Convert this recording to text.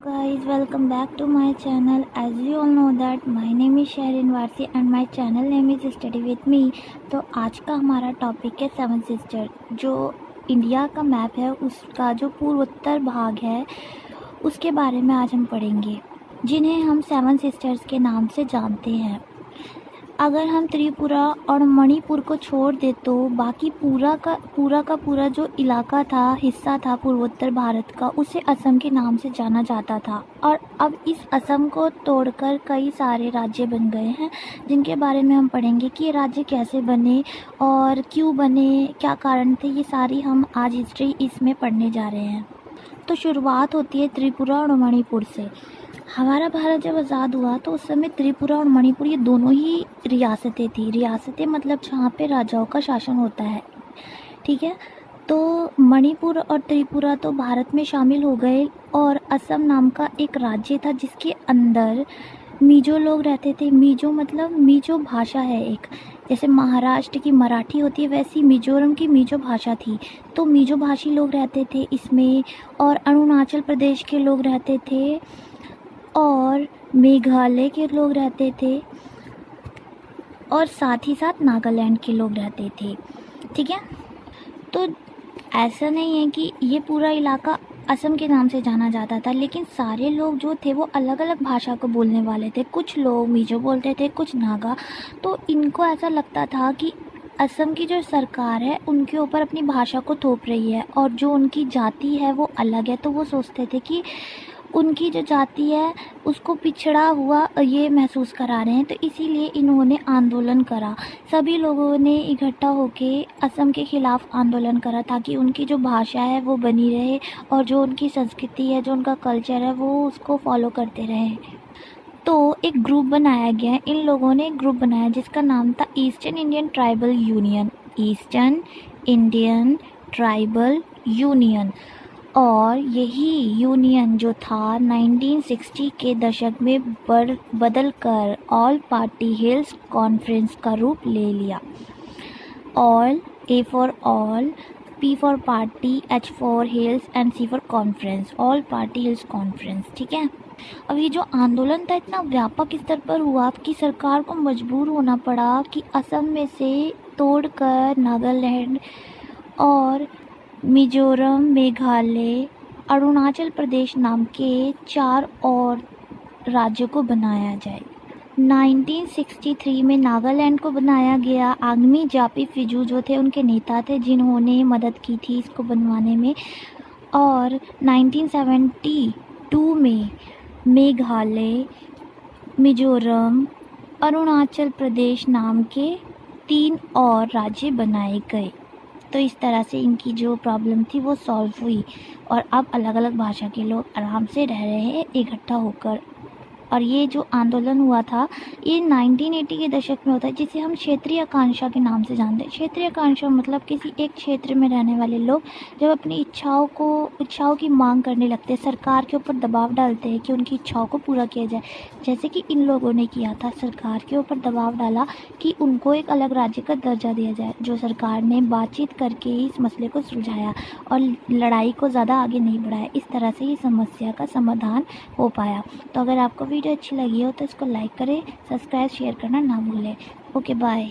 Guys, welcome back to my channel. As you all know that my name is Sherin Warsi and my channel name is Study with me. तो आज का हमारा topic है seven sister. जो India का map है उसका जो पूर्वोत्तर भाग है उसके बारे में आज हम पढ़ेंगे, जिन्हें हम सेवन सिस्टर्स के नाम से जानते हैं। अगर हम त्रिपुरा और मणिपुर को छोड़ दे तो बाकी पूरा का पूरा जो इलाका था, हिस्सा था पूर्वोत्तर भारत का, उसे असम के नाम से जाना जाता था। और अब इस असम को तोड़कर कई सारे राज्य बन गए हैं, जिनके बारे में हम पढ़ेंगे कि ये राज्य कैसे बने और क्यों बने, क्या कारण थे। ये सारी हम आज हिस्ट्री इसमें पढ़ने जा रहे हैं। तो शुरुआत होती है त्रिपुरा और मणिपुर से। हमारा भारत जब आज़ाद हुआ तो उस समय त्रिपुरा और मणिपुर ये दोनों ही रियासतें थी। रियासतें मतलब जहाँ पे राजाओं का शासन होता है, ठीक है। तो मणिपुर और त्रिपुरा तो भारत में शामिल हो गए और असम नाम का एक राज्य था जिसके अंदर मिजो लोग रहते थे। मिजो मतलब मिजो भाषा है एक, जैसे महाराष्ट्र की मराठी होती है वैसी मिजोरम की मिजो भाषा थी। तो मिजो भाषी लोग रहते थे इसमें, और अरुणाचल प्रदेश के लोग रहते थे और मेघालय के लोग रहते थे और साथ ही साथ नागालैंड के लोग रहते थे, ठीक है। तो ऐसा नहीं है कि ये पूरा इलाका असम के नाम से जाना जाता था, लेकिन सारे लोग जो थे वो अलग अलग भाषा को बोलने वाले थे। कुछ लोग मिजो बोलते थे, कुछ नागा। तो इनको ऐसा लगता था कि असम की जो सरकार है उनके ऊपर अपनी भाषा को थोप रही है और जो उनकी जाति है वो अलग है। तो वो सोचते थे कि उनकी जो जाति है उसको पिछड़ा हुआ ये महसूस करा रहे हैं। तो इसीलिए इन्होंने आंदोलन करा। सभी लोगों ने इकट्ठा होके असम के ख़िलाफ़ आंदोलन करा ताकि उनकी जो भाषा है वो बनी रहे और जो उनकी संस्कृति है, जो उनका कल्चर है, वो उसको फॉलो करते रहे। तो एक ग्रुप बनाया गया। इन लोगों ने एक ग्रुप बनाया जिसका नाम था eastern Indian tribal union. Eastern Indian tribal union. और यही यूनियन जो था 1960 के दशक में बदल कर ऑल पार्टी हिल्स कॉन्फ्रेंस का रूप ले लिया। All, A for all, P for party, H for hills and C for conference, all party hills conference, ठीक है। अब ये जो आंदोलन था इतना व्यापक स्तर पर हुआ कि सरकार को मजबूर होना पड़ा कि असम में से तोड़कर नागालैंड और मिजोरम, मेघालय, अरुणाचल प्रदेश नाम के 4 और राज्यों को बनाया जाए। 1963 में नागालैंड को बनाया गया। आगमी जापी फिजू जो थे उनके नेता थे जिन्होंने मदद की थी इसको बनवाने में। और 1972 में मेघालय, मिजोरम, अरुणाचल प्रदेश नाम के 3 और राज्य बनाए गए। तो इस तरह से इनकी जो प्रॉब्लम थी वो सॉल्व हुई और अब अलग अलग भाषा के लोग आराम से रह रहे हैं इकट्ठा होकर। और ये जो आंदोलन हुआ था ये 1980 के दशक में होता है, जिसे हम क्षेत्रीय आकांक्षा के नाम से जानते हैं। क्षेत्रीय आकांक्षा मतलब किसी एक क्षेत्र में रहने वाले लोग जब अपनी इच्छाओं की मांग करने लगते हैं, सरकार के ऊपर दबाव डालते हैं कि उनकी इच्छाओं को पूरा किया जाए। जैसे कि इन लोगों ने किया था, सरकार के ऊपर दबाव डाला कि उनको एक अलग राज्य का दर्जा दिया जाए, जो सरकार ने बातचीत करके इस मसले को सुलझाया और लड़ाई को ज़्यादा आगे नहीं बढ़ाया। इस तरह से ये समस्या का समाधान हो पाया। तो अगर आपको वीडियो अच्छी लगी हो तो इसको लाइक करें, सब्सक्राइब, शेयर करना ना भूलें। Okay, bye.